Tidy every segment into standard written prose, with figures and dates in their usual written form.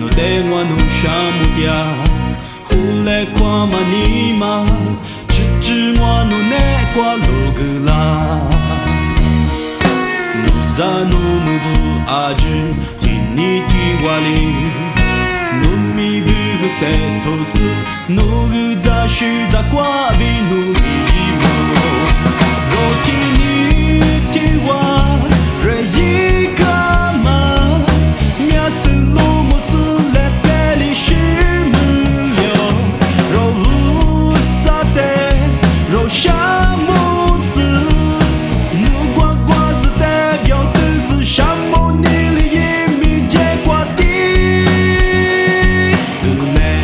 No tengo no shamu dia hule kwa manima chichi wa no ne kwa logla no za no mubu aju tini tiwali no mi bu se tosu no gu za shu za kwa bi no mi wo roti ni tiwa reji kama yasu沙漠是路过瓜子代表的是沙漠你里也没见过的美。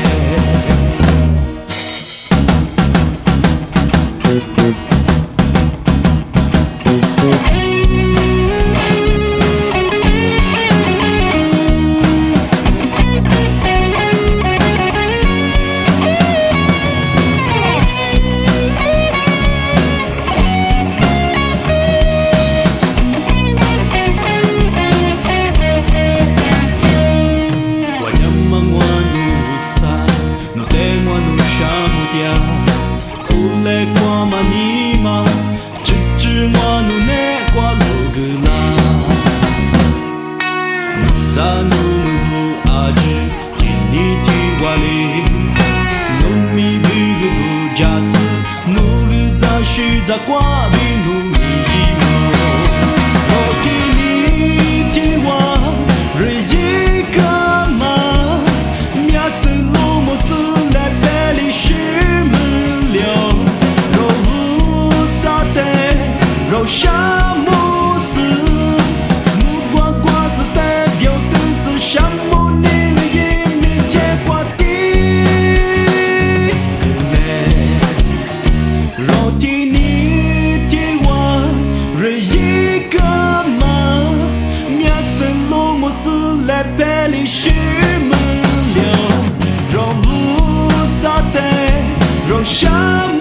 hule kwa manima chichi wa no ne kwa logla za no mubu aju tini tiwali no mi bu du jasu no gu za shu za kwa bi no mi wo roti ni tiwa reji kama miasu lo mo su le beli shu沙漠是目光瓜子代表的是沙漠你了也没见过的美肉体你的我瑞一个嘛面神罗莫斯来陪你许门了肉无沙的肉沙漠